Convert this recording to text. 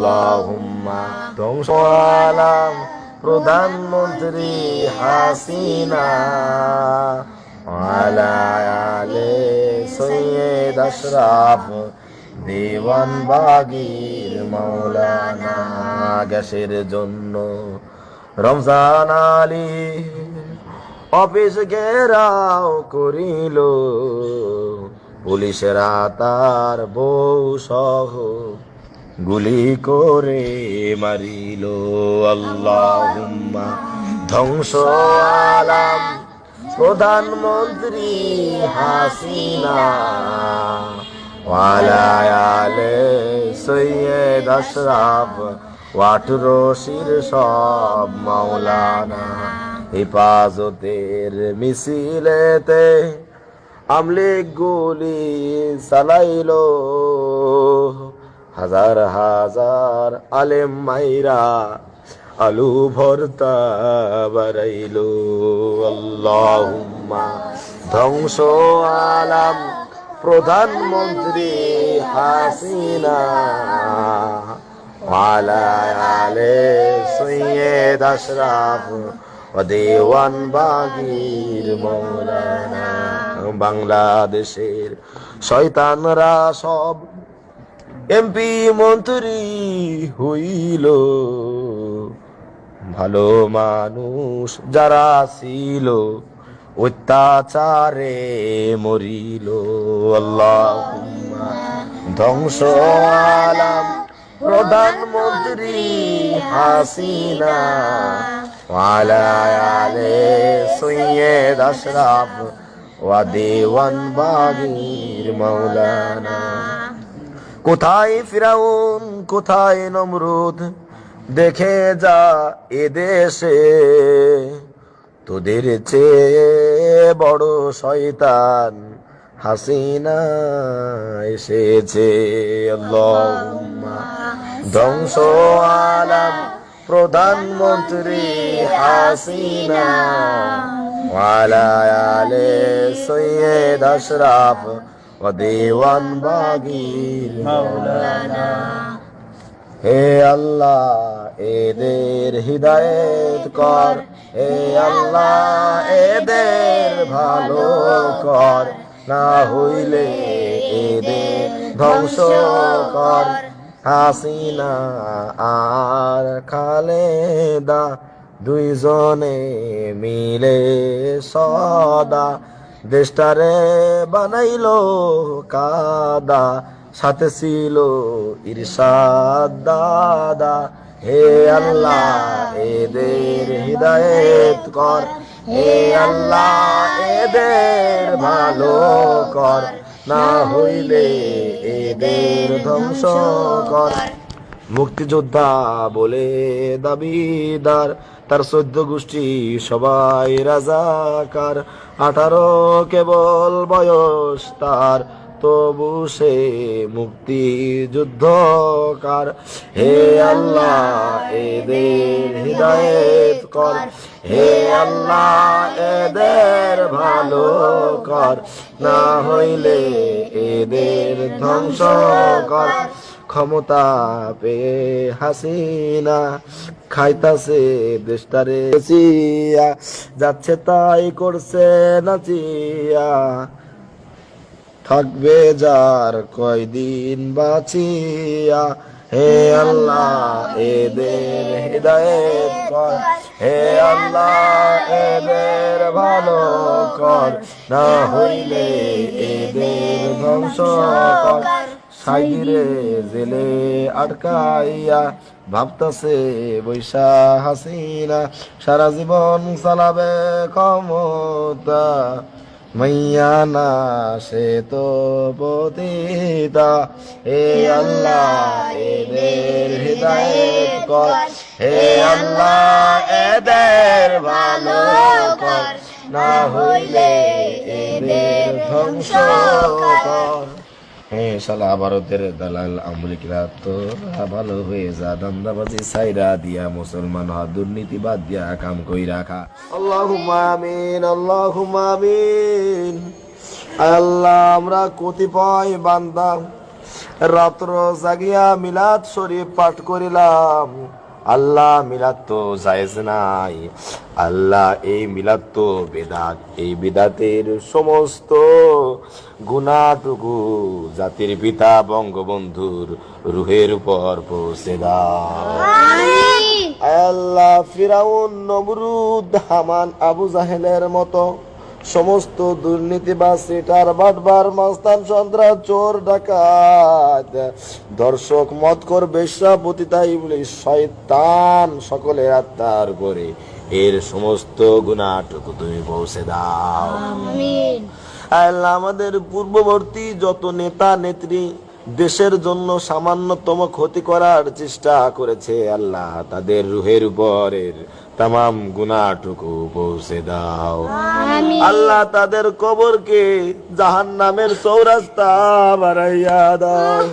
আল্লাহুম্মা ধ্বংস আলাম প্রধানমন্ত্রী হাসিনা ওয়ালা আলে সৈয়দ আশরাফ দেওয়ান বাগির মাওলানা। গ্যাসের জন্য রমজান আলী অফিস ঘেরাও করিল, পুলিশেরা তার বউ সহ গুলি করে মারিল। আল্লাহুম্মা ধ্বংস আলাম প্রধানমন্ত্রী হাসিনা ওয়ালা আলে সৈয়দ আশরাফ ওয়াটরশির সব মাওলানা। হেফাজতের মিছিলেতে আমলিগ গুলি চালাইল, হাজার হাজার আলেম মাইরা আলু ভর্তা বাড়াইল। আল্লাহুম্মা ধ্বংস আলাম প্রধানমন্ত্রী হাসিনা ওয়ালা আলে সৈয়দ আশরাফ ও দেওয়ান বাগির মাওলানা। বাংলাদেশের শয়তানরা সব এমপি মন্ত্রী হইল, ভালো মানুষ যারা ছিল অত্যাচারে মরিল। আল্লাহুম্মা ধ্বংস আলাম প্রধানমন্ত্রী হাসিনা ওয়ালা আলে সৈয়দ আশরাফ ওয়া দেওয়ান বাগির মাওলানা। কোথায় ফিরাউন কোথায় নমরুদ, দেখে যা এদেশে তোদের চেয়ে বড় শয়তান হাসিনা এসেছে। আল্লাহুম্মা ধ্বংস আলাম প্রধানমন্ত্রী হাসিনা ওয়ালা আলে সৈয়দ আশরাফ ও দেওয়ান বাগির মাওলানা। হে আল্লাহ এদের হিদায়েত কর, হে আল্লাহ এদের ভালো কর, না হইলে এদের ধ্বংস কর। হাসিনা আর খালেদা দুইজনে মিলে সদা দেশটারে বানাইলো কাদা, সাথে ছিল ইরশাদ দাদা। হে আল্লাহ এদের হিদায়েত কর, হে আল্লাহ এদের ভালো কর, না হইলে এদের ধ্বংস কর। মুক্তিযোদ্ধা বলে দাবিদার, তার 14 গোষ্ঠী সবাই রাজাকার। 18 কেবল বয়স তার, তবু সে মুক্তি যুদ্ধকার। হে আল্লাহ এদের হিদায়েত কর, হে আল্লাহ এদের ভালো কর, না হইলে এদের ধ্বংস কর। ক্ষমতা পেয়ে হাসিনা খাইতাছে দেশটারে চিয়া, যাচ্ছে তাই করছে নাচিয়া, থাকবে যার কয়দিন বাঁচিয়া। হে আল্লাহ এদের হিদায়েত কর, হে আল্লাহ এদের ভালো কর, না হইলে এদের ধ্বংস কর। সাইদিরে জেলে আটকাইয়া ভাবতাছে বৈশা হাসিনা, সারা জীবন চালাবে ক্ষমতা, মাইয়া না সে তো পতিতা। হে আল্লাহ এদের হিদায়েত কর, হে আল্লাহ এদের ভালো কর, না হইলে এদের ধ্বংস কর। হ্যাঁ শালা ভারতের দালাল আমলিকরা তো ভালো হয়ে যা, দান্দাবাজি সাইরা দিয়া মুসলমান হওয়া, দুর্নীতি বাদ দিয়া কাম কই রাখা। আল্লাহুম্মা আমিন, আল্লাহুম্মা আমিন। আল্লাহ আমরা কতিপয় বান্দা রাত্র জাগিয়া মিলাদ শরীফ পাঠ করিলাম। আল্লাহ মিলাদ তো জায়েজ নাই, আল্লাহ এই মিলাদ তো বেদাত, এই বিদাতের সমস্ত গুনাহটুকু জাতির পিতা বঙ্গবন্ধুর রুহের উপর পৌঁছে দাও। আল্লাহ ফিরাউন, নমরুদ, হামান, আবু জাহেলের মতো সমস্ত দুর্নীতিবাজ, সিটার, বাটবার, মাস্তান, সন্ত্রাস, চোর, ডাকাত, দর্শক, মদখোর, বেশ্যা, পতিতা, ইবলিশ, শয়তান সকলের আত্মার উপরে এর সমস্ত গুনাহটুকু তুমি পৌঁছে দাও। আমিন। আল্লাহ আমাদের পূর্ববর্তী যত নেতা নেত্রী দেশের জন্য সামান্যতম ক্ষতি করার চেষ্টা করেছে, আল্লাহ তাদের রুহের উপরের তামাম গুনাহটুকু পৌঁছে দাও। আমিন। আল্লাহ তাদের কবরকে জাহান্নামের চৌরাস্তা বানাইয়া দাও।